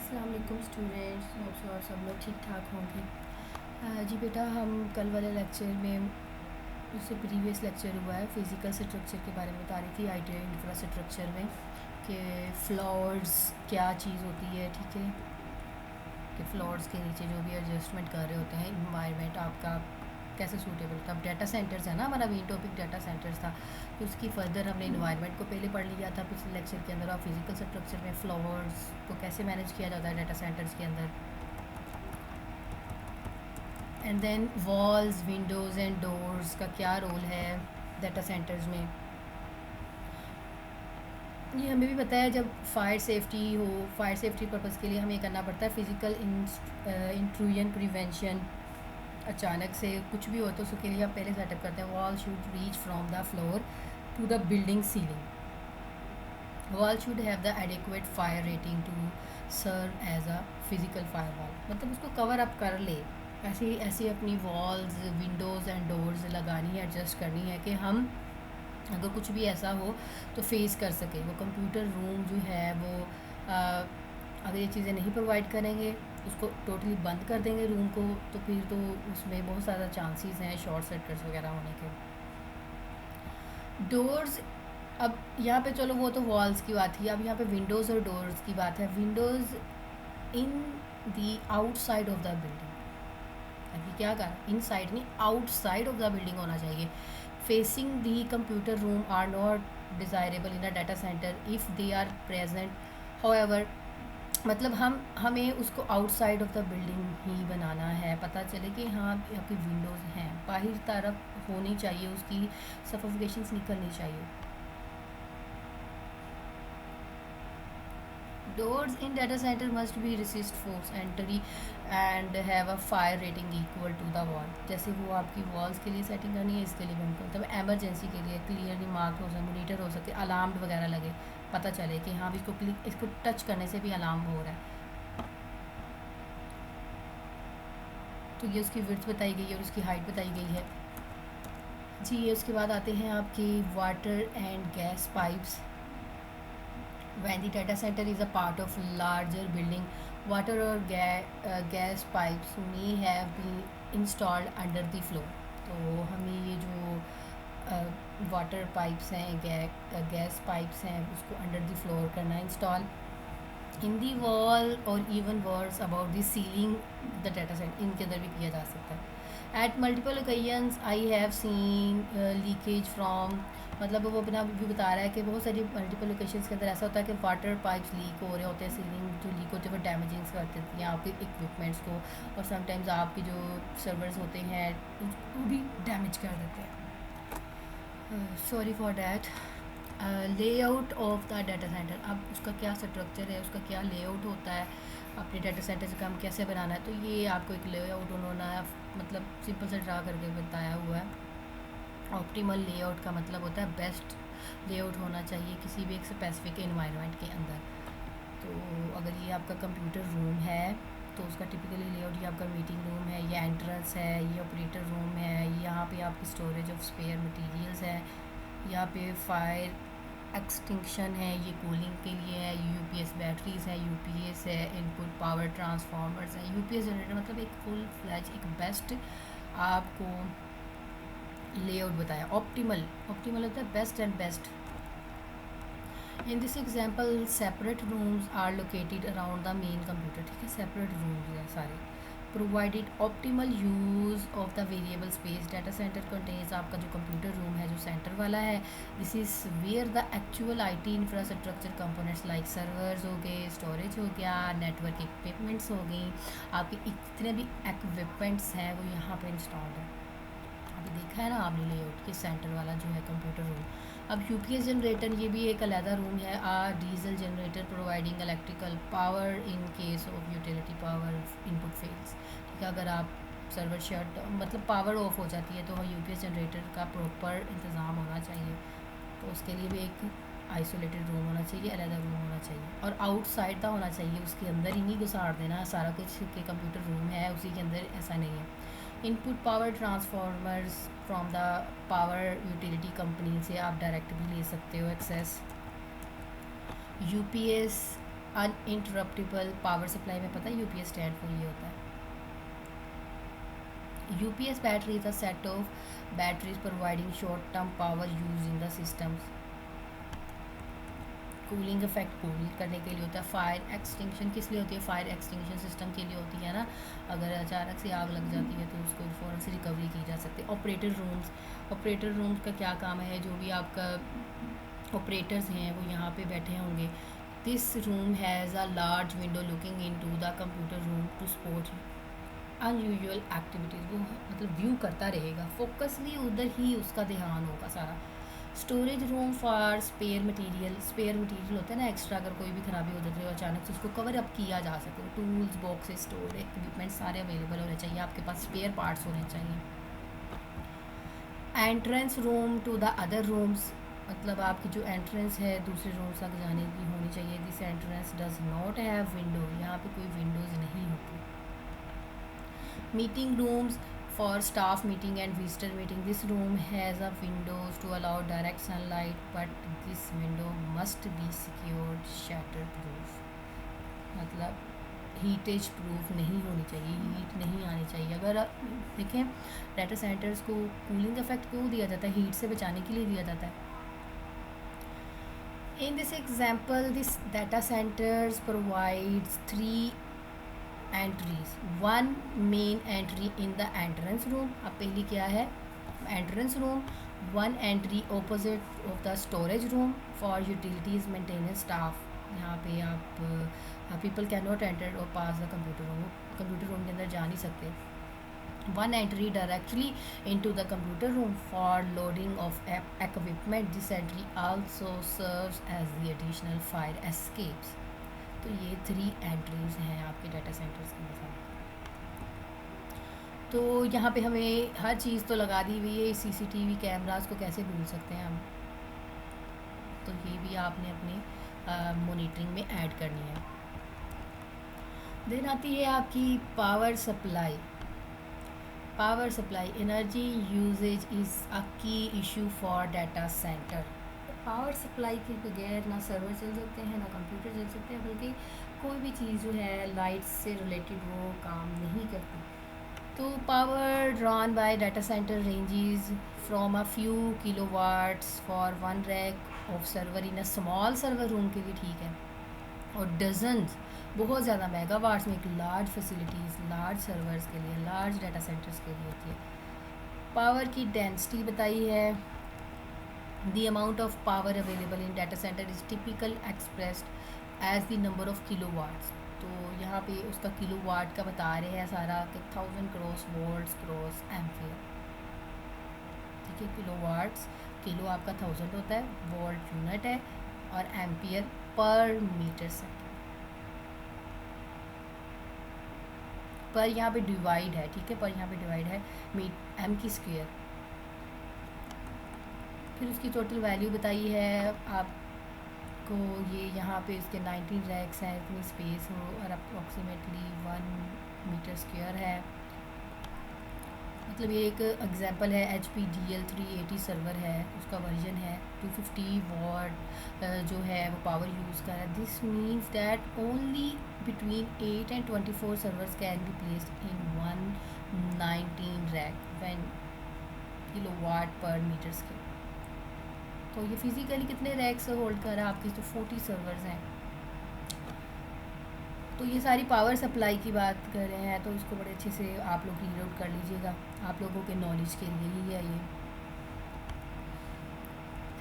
अस्सलाम वालेकुम students, hope so आप सब लोग ठीक ठाक होंगे। जी बेटा, हम कल वाले लेक्चर में उससे प्रीवियस लेक्चर हुआ है फिज़िकल स्ट्रक्चर के बारे में बता रही थी आईटी इंफ्रास्ट्रक्चर में कि फ्लोर्स क्या चीज़ होती है। ठीक है कि फ्लोर्स के नीचे जो भी एडजस्टमेंट कर रहे होते हैं इन्वायरमेंट आपका कैसे सूटेबल था। अब डाटा सेंटर्स है ना, हमारा मेन टॉपिक डाटा सेंटर्स था, तो उसकी फर्दर हमने इन्वायरमेंट को पहले पढ़ लिया था पिछले लेक्चर के अंदर। और फिजिकल स्ट्रक्चर में फ्लोर्स को कैसे मैनेज किया जाता है डाटा सेंटर्स के अंदर, and then walls windows and doors का क्या रोल है डाटा सेंटर्स में। ये हमें भी पता है, जब फायर सेफ्टी हो, फायर सेफ्टी पर्पज़ के लिए हमें करना पड़ता है फिज़िकल इंट्रूजन प्रिवेंशन। अचानक से कुछ भी हो तो उसके लिए हम पहले सेटअप करते हैं wall should reach from the floor to the building ceiling. Wall should have the adequate fire rating to serve as a physical fire wall, मतलब उसको कवर अप कर ले। ऐसी ऐसी अपनी वॉल्स विंडोज़ एंड डोर्स लगानी है, एडजस्ट करनी है कि हम अगर कुछ भी ऐसा हो तो फेस कर सके। वो कंप्यूटर रूम जो है वो अगर ये चीज़ें नहीं प्रोवाइड करेंगे, उसको टोटली बंद कर देंगे रूम को, तो फिर तो उसमें बहुत ज़्यादा चांसेस हैं शॉर्ट सर्किट्स वगैरह होने के। डोर्स, अब यहाँ पे चलो वो तो वॉल्स की बात थी, अब यहाँ पे विंडोज़ और डोर्स की बात है। Windows in the outside of the building, अभी क्या कहा, इन साइड नहीं आउटसाइड ऑफ द बिल्डिंग होना चाहिए। Facing the computer room are not desirable in the data centre if they are present however, मतलब हमें उसको आउटसाइड ऑफ द बिल्डिंग ही बनाना है। पता चले कि हाँ आपकी विंडोज़ हैं, बाहर तरफ होनी चाहिए, उसकी सफोकेशंस निकलनी चाहिए। Doors in data center must be resist force entry and have a fire rating equal to the wall। जैसे वो आपकी वॉल्स के लिए सेटिंग करनी है, इसके लिए भी हमको मतलब एमरजेंसी के लिए क्लियरली मार्क हो सके, मोनीटर हो सके, अलार्म वगैरह लगे, पता चले कि हाँ इसको क्लिक, इसको टच करने से भी अलार्म हो रहा है। तो ये उसकी विड्थ बताई गई है और उसकी हाइट बताई गई है जी। ये उसके बाद आते हैं आपकी water and gas pipes. When the data center is a part of larger building, water or gas pipes may have been installed under the floor। तो हमें ये जो वाटर पाइप्स हैं, गैस पाइप्स हैं, उसको अंडर द फ्लोर करना install. In the wall और even words about the ceiling the data centre, इनके अंदर भी किया जा सकता है। At multiple occasions I have seen leakage from, मतलब वो अपना भी बता रहा है कि बहुत सारी मल्टीपल लोकेशंस के अंदर ऐसा होता है कि वाटर पाइप्स लीक हो रहे होते हैं, सीलिंग जो लीक होते हैं वो डैमेजिंग्स कर देती हैं आपके इक्विपमेंट्स को, और समटाइम्स आपके जो सर्वर्स होते हैं वो भी डैमेज कर देते हैं। Sorry for that. Layout of the data centre, अब उसका क्या स्ट्रक्चर है, उसका क्या लेआउट होता है, अपने डाटा सेंटर से काम कैसे बनाना है, तो ये आपको एक लेआउट उन्होंने मतलब सिंपल से ड्रा करके बताया हुआ है। ऑप्टिमल लेआउट का मतलब होता है बेस्ट लेआउट होना चाहिए किसी भी एक स्पेसिफिक एनवायरनमेंट के अंदर। तो अगर ये आपका कंप्यूटर रूम है तो उसका टिपिकली लेआउट ये आपका मीटिंग रूम है, ये एंट्रेंस है, ये ऑपरेटर रूम है, यहाँ पे आपकी स्टोरेज ऑफ स्पेयर मटेरियल्स है, यहाँ पे फायर एक्सटिंक्शन है, ये कूलिंग के लिए है, यूपीएस बैटरीज है, यूपीएस है, इनपुट पावर ट्रांसफार्मर्स है, यूपीएस जनरेटर, मतलब एक फुल फ्लैज एक बेस्ट आपको लेआउट बताया। ऑप्टिमल, ऑप्टिमल होता है best and best. In this example separate rooms are located around the main computer, ठीक है, सेपरेट रूम्स हैं सारे। Provided optimal use of the variable space, data centre contains, आपका जो कंप्यूटर रूम है जो सेंटर वाला है, this is where the actual IT infrastructure components like servers हो गए, स्टोरेज हो गया, नेटवर्क इक्विपमेंट्स हो गई, आपके जितने भी इक्विपमेंट्स हैं वो यहाँ पर इंस्टॉल्ड है। अभी देखा है ना आपने लेआउट के सेंटर वाला जो है कंप्यूटर रूम। अब यूपीएस जनरेटर, ये भी एक अलहदा रूम है। Diesel generator providing electrical power in case of utility power input fails, ठीक है, अगर आप सर्वर शट मतलब पावर ऑफ हो जाती है तो यूपीएस जनरेटर का प्रॉपर इंतज़ाम होना चाहिए। तो उसके लिए भी एक आइसोलेटेड रूम होना चाहिए, अलहदा रूम होना चाहिए, और आउटसाइड का होना चाहिए, उसके अंदर ही नहीं घुसाड़ देना सारा कुछ के कंप्यूटर रूम है उसी के अंदर, ऐसा नहीं है। Input power transformers from the power utility company से आप डायरेक्ट भी ले सकते हो access. UPS uninterruptible power supply में पता है यूपीएस स्टैंड फॉर ये होता है। UPS battery is a set of batteries providing short term power use in the systems. Cooling effect cool करने के लिए होता है। फायर एक्सटिंक्शन किस लिए होती है? फायर एक्सटिंक्शन सिस्टम के लिए होती है ना, अगर अचानक से आग लग जाती है तो उसको फ़ौरन से रिकवरी की जा सकती है। ऑपरेटर रूम्स का क्या काम है? जो भी आपका ऑपरेटर्स हैं वो यहाँ पे बैठे होंगे। This room has a large window looking into the computer room to support unusual activities. वो मतलब व्यू करता रहेगा, फोकसली उधर ही उसका ध्यान होगा सारा। Storage room for spare material होता है ना एक्स्ट्रा, अगर कोई भी खराबी हो जाती है अचानक से उसको कवर अप किया जा सके। टूल्स बॉक्सेस स्टोर इक्विपमेंट सारे अवेलेबल होने चाहिए, आपके पास स्पेयर पार्ट्स होने चाहिए। Entrance room to the other rooms, मतलब आपकी जो एंट्रेंस है दूसरे रूम्स तक जाने की होनी चाहिए। This entrance does not have window, यहाँ पे कोई विंडोज़ नहीं होती। Meeting rooms for staff meeting and visitor meeting. This room has a windows to allow direct sunlight, but this window must be secured shutter proof, मतलब हीटेज proof नहीं होनी चाहिए, heat नहीं आनी चाहिए। अगर देखें डाटा सेंटर्स को कूलिंग इफेक्ट क्यों दिया जाता है? हीट से बचाने के लिए दिया जाता है। In this example this data centres provides 3 entries, 1 main entry in the entrance room. अब पहली क्या है? Entrance room. 1 entry opposite of the storage room for utilities maintenance staff. यहाँ पे आप people can not enter or pass the computer room, computer room के अंदर जा नहीं सकते। 1 entry directly into the computer room for loading of equipment. This entry also serves as the additional fire escapes. तो ये 3 एंट्रीज हैं आपके data centres के साथ। तो यहाँ पे हमें हर चीज़ तो लगा दी हुई है, सीसीटीवी कैमरास को कैसे भूल सकते हैं हम? तो ये भी आपने अपनी मॉनिटरिंग में ऐड करनी है। देन आती है आपकी power supply. Power supply energy usage is a key issue for data centre. Power supply के बगैर ना सर्वर चल सकते हैं ना कंप्यूटर चल सकते हैं, बल्कि कोई भी चीज़ जो है लाइट से रिलेटेड वो काम नहीं करती। तो power drawn by data centre ranges from a few kilowatts for 1 rack of server in a small server room के लिए ठीक है, और डजन्स बहुत ज़्यादा मेगावाट्स में एक लार्ज फैसिलिटीज़, लार्ज सर्वर्स के लिए, लार्ज डाटा सेंटर्स के लिए होती है। पावर की डेंसिटी बताई है। The amount of power available in data center is typical expressed as the number of kilowatts. तो यहाँ पे उसका किलोवाट का बता रहे हैं सारा कि 1000 क्रॉस वोल्ट्स क्रॉस एम्पियर। ठीक है, किलोवाट्स, किलो आपका 1000 होता है, वोल्ट यूनिट है और एम्पियर पर मीटर सेकेंड। पर यहाँ पे डिवाइड है, ठीक है, पर यहाँ पे डिवाइड है एम की स्क्वायर। फिर उसकी टोटल वैल्यू बताई है आपको। ये यहाँ पे इसके 19 रैक्स हैं, इतनी स्पेस हो और अप्रॉक्सीमेटली 1 मीटर स्क्वायर है। मतलब ये एक एग्जांपल है। HP DL 380 सर्वर है, उसका वर्जन है 250 वॉट जो है वो पावर यूज़ कर रहा है। This means that only between 8 and 24 servers can be placed in 119 rack when kilowatt पर मीटर स्क्वायर। तो ये फिज़िकली कितने रैक्स होल्ड कर रहा है आपके? तो 40 सर्वर्स हैं। तो ये सारी पावर सप्लाई की बात कर रहे हैं, तो इसको बड़े अच्छे से आप लोग रीड आउट कर लीजिएगा, आप लोगों के नॉलेज के लिए ही है ये।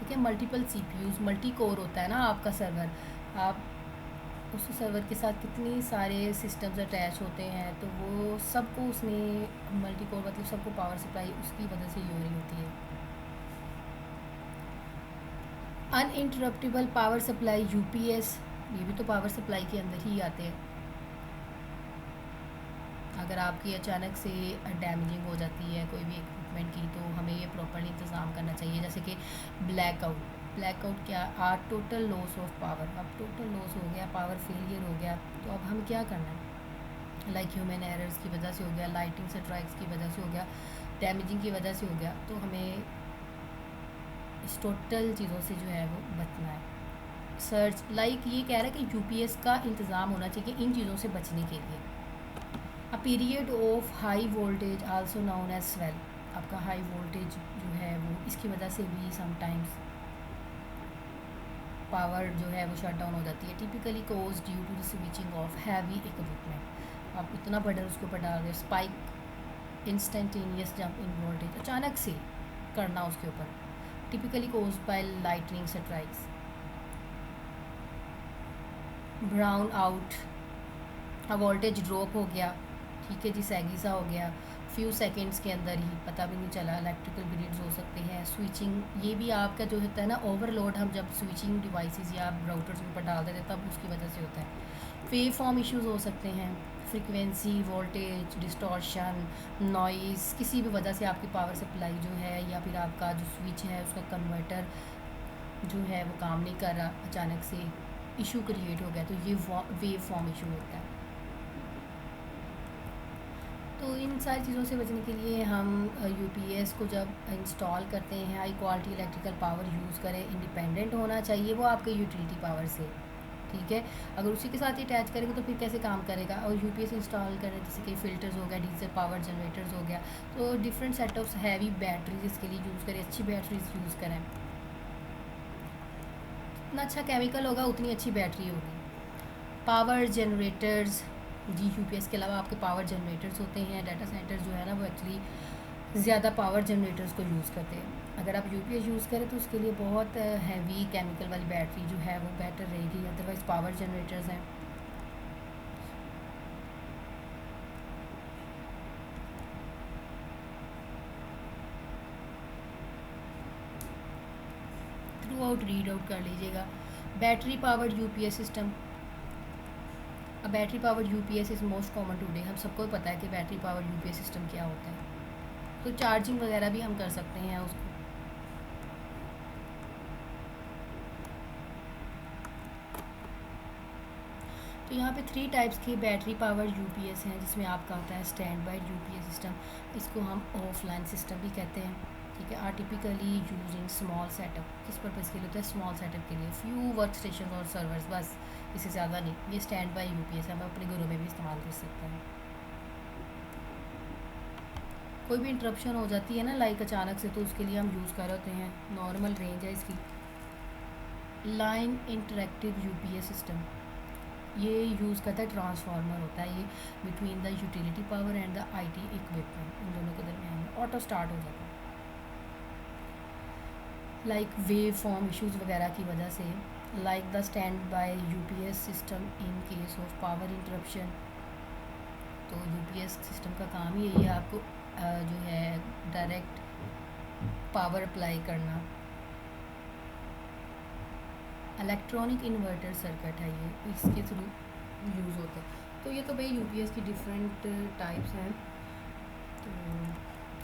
ठीक है, मल्टीपल CPUs, मल्टी कोर होता है ना आपका सर्वर, आप उस सर्वर के साथ कितने सारे सिस्टम्स अटैच होते हैं, तो वो सबको उसने मल्टी कोर मतलब सबको पावर सप्लाई उसकी वजह से हो रही होती है। अनइंटरप्टेबल पावर सप्लाई UPS, ये भी तो पावर सप्लाई के अंदर ही आते हैं। अगर आपकी अचानक से डैमेजिंग हो जाती है कोई भी इक्विपमेंट की, तो हमें ये प्रॉपर्ली इंतज़ाम करना चाहिए। जैसे कि ब्लैकआउट क्या? Total loss of power. अब टोटल लॉस हो गया, पावर फेलियर हो गया, तो अब हम क्या करना है? लाइक ह्यूमन एरर्स की वजह से हो गया, लाइटिंग स्ट्राइक्स की वजह से हो गया, डैमेजिंग की वजह से हो गया, तो हमें इस टोटल चीज़ों से जो है वो बचना है। सर्च लाइक ये कह रहा है कि यूपीएस का इंतज़ाम होना चाहिए इन चीज़ों से बचने के लिए। A period of high voltage also known as swell, आपका हाई वोल्टेज जो है वो इसकी वजह से भी समटाइम्स पावर जो है वो शट डाउन हो जाती है। Typically cause due to the switching of heavy equipment, आप इतना बर्डन उसके ऊपर डाल रहे हो, spike instantaneous jump in voltage, अचानक से करना उसके ऊपर। Typically cause by lightning strikes. Brown out, voltage drop हो गया, ठीक है जी, सैगी सा हो गया, फ्यू सेकंड्स के अंदर ही पता भी नहीं चला। इलेक्ट्रिकल ग्रिड्स हो सकते हैं, स्विचिंग, ये भी आपका जो होता है ना ओवरलोड, हम जब स्विचिंग डिवाइसेस या राउटर्स के ऊपर डाल देते हैं तब उसकी वजह से होता है। वेव फॉर्म इश्यूज हो सकते हैं, फ्रीक्वेंसी, वोल्टेज डिस्टॉर्शन, नॉइज़, किसी भी वजह से आपकी पावर सप्लाई जो है या फिर आपका जो स्विच है उसका कन्वर्टर जो है वो काम नहीं कर रहा, अचानक से इशू क्रिएट हो गया, तो ये वेव फॉर्म इशू होता है। तो इन सारी चीज़ों से बचने के लिए हम यूपीएस को जब इंस्टॉल करते हैं high quality electrical power use करें, इंडिपेंडेंट होना चाहिए वो आपके यूटिलिटी पावर से, ठीक है। अगर उसी के साथ ही अटैच करेंगे तो फिर कैसे काम करेगा। और यूपीएस इंस्टॉल करें जैसे कि फ़िल्टर्स हो गया, डीजल पावर जनरेटर्स हो गया, तो different set of heavy batteries इसके लिए यूज़ करें, अच्छी बैटरीज यूज़ करें। जितना अच्छा केमिकल होगा उतनी अच्छी बैटरी होगी। पावर जनरेटर्स, जी यूपीएस के अलावा आपके पावर जनरेटर्स होते हैं। डाटा सेंटर्स जो है ना वो एक्चुअली ज़्यादा पावर जनरेटर्स को यूज़ करते हैं। अगर आप यूपीएस यूज़ करें तो उसके लिए बहुत हैवी केमिकल वाली बैटरी जो है वो बेटर रहेगी, अदरवाइज़ पावर जनरेटर्स हैं। थ्रू आउट रीड आउट कर लीजिएगा। Battery powered UPS system, battery powered UPS is most common today, हम सबको पता है कि बैटरी पावर्ड यूपीएस सिस्टम क्या होता है। तो चार्जिंग वगैरह भी हम कर सकते हैं उसको। तो यहाँ पे 3 टाइप्स की बैटरी पावर यूपीएस हैं, जिसमें आपका आता है स्टैंड बाय यूपीएस सिस्टम, इसको हम ऑफलाइन सिस्टम भी कहते हैं, ठीक है। Are typically using small setup, किस पर्पज़ के लिए होता है, स्मॉल सेटअप के लिए, फ्यू वर्क स्टेशन और सर्वर्स, बस इससे ज़्यादा नहीं। ये स्टैंड बाय यूपीएस हम अपने घरों में भी इस्तेमाल कर सकते हैं। कोई भी इंटरप्शन हो जाती है ना लाइक अचानक से, तो उसके लिए हम यूज़ कर रहे होते हैं, नॉर्मल रेंज है इसकी। लाइन इंटरेक्टिव यूपीएस सिस्टम, ये यूज़ करता है, ट्रांसफार्मर होता है ये between the utility power and the IT equipment, इन दोनों के दरमियान ऑटो स्टार्ट हो जाता है। लाइक वेव फॉर्म इश्यूज़ वगैरह की वजह से, like the stand by UPS system in case of power interruption. तो यूपीएस सिस्टम का काम ही यही है, आपको जो है डायरेक्ट पावर अप्लाई करना। इलेक्ट्रॉनिक इन्वर्टर सर्किट है ये, इसके थ्रू यूज़ होता है। तो ये तो भाई यूपीएस की डिफरेंट टाइप्स हैं, तो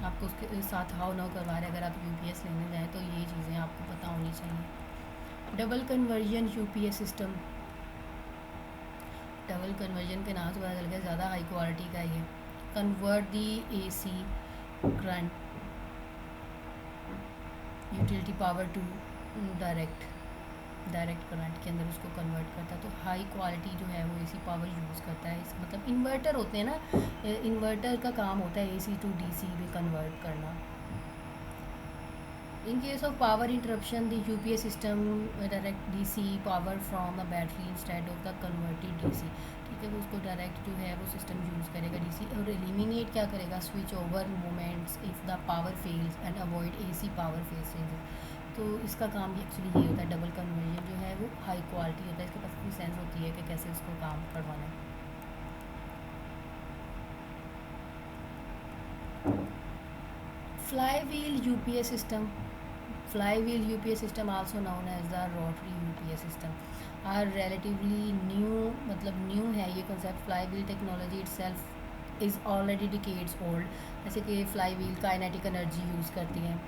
आपको उसके साथ हाउ नाउ करवा रहे हैं, अगर आप यूपीएस लेने जाएँ तो ये चीज़ें आपको पता होनी चाहिए। Double conversion UPS system, double conversion के नाम से पता चल गया ज़्यादा हाई क्वालिटी का ये। Convert the AC current utility power to direct current के अंदर उसको कन्वर्ट करता है। तो हाई क्वालिटी जो है वो एसी पावर यूज़ करता है, इस मतलब इन्वर्टर होते हैं ना, इन्वर्टर का काम होता है एसी टू डीसी में कन्वर्ट करना। In case of power interruption the UPS system direct DC power from the battery instead of the converted DC, ठीक है। वो उसको डायरेक्ट जो है वो सिस्टम यूज़ करेगा डीसी, और एलिमिनेट क्या करेगा, switch over moments if the power fails and avoid AC power fail changes. तो इसका काम भी एक्चुअली ये होता है, डबल कन्वर्जन जो है वो हाई क्वालिटी होता है, इसके पास इतनी सेंस होती है कि कैसे उसको काम करवाना है। Fly wheel UPS system, flywheel UPS system also known as the rotary UPS system are relatively new, मतलब न्यू है ये concept। flywheel technology itself is already decades old, जैसे कि flywheel kinetic energy यूज़ करती हैं,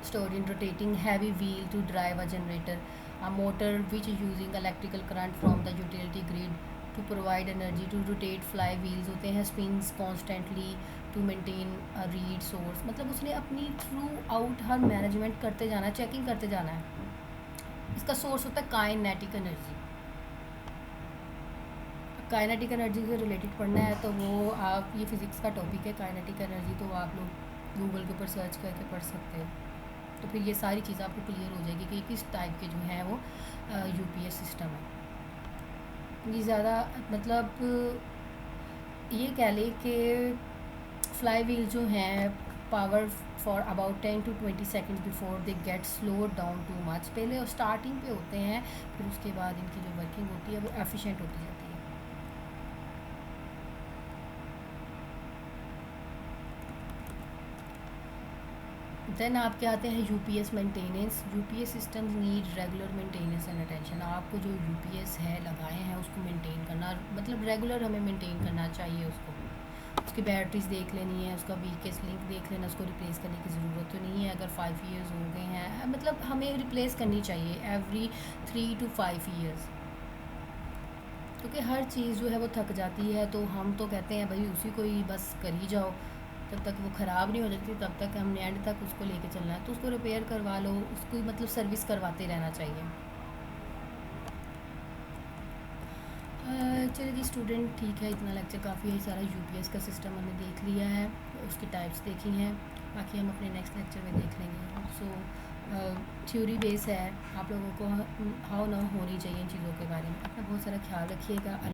stored in rotating heavy wheel to drive a generator, a motor which is using electrical current from the utility grid to provide energy to rotate। flywheels होते हैं spins constantly to maintain read source, मतलब उसने अपनी through out हर management करते जाना है, checking करते जाना है। इसका सोर्स होता है काइनेटिक एनर्जी। काइनेटिक एनर्जी से रिलेटेड पढ़ना है तो वो आप, ये फिज़िक्स का टॉपिक है काइनेटिक एनर्जी, तो आप लोग गूगल के ऊपर सर्च करके पढ़ सकते हो। तो फिर ये सारी चीज़ें आपको क्लियर हो जाएगी कि किस टाइप के जो हैं वो यूपीएस सिस्टम है। ये ज़्यादा मतलब ये कह लें कि फ्लाई व्हील जो हैं power for about 10 to 20 seconds before they get slow down too much, पहले स्टार्टिंग पे होते हैं, फिर उसके बाद इनकी जो वर्किंग होती है वो एफिशिएंट होती जाती है। देन आपके आते हैं UPS maintenance. UPS systems need regular maintenance and attention. आपको जो यूपीएस है लगाए हैं उसको मेंटेन करना, मतलब रेगुलर हमें मेंटेन करना चाहिए उसको। उसकी बैटरीज देख लेनी है, उसका वीकेस्ट लिंक देख लेना, उसको रिप्लेस करने की ज़रूरत तो नहीं है। अगर 5 ईयर्स हो गए हैं, मतलब हमें रिप्लेस करनी चाहिए एवरी 3 to 5 ईयर्स, क्योंकि हर चीज़ जो है वो थक जाती है। तो हम तो कहते हैं भाई उसी को ही बस कर ही जाओ, जब तक वो ख़राब नहीं हो जाती तब तक हमने एंड तक उसको लेके चलना है। तो उसको रिपेयर करवा लो, उसको मतलब सर्विस करवाते रहना चाहिए। चलिए जी स्टूडेंट, ठीक है, इतना लेक्चर काफ़ी है। सारा यूपीएस का सिस्टम हमने देख लिया है, उसकी टाइप्स देखी हैं, बाकी हम अपने नेक्स्ट लेक्चर में देख लेंगे। सो थ्योरी बेस है, आप लोगों को हाउ ना होनी चाहिए इन चीज़ों के बारे में। अपना बहुत सारा ख्याल रखिएगा।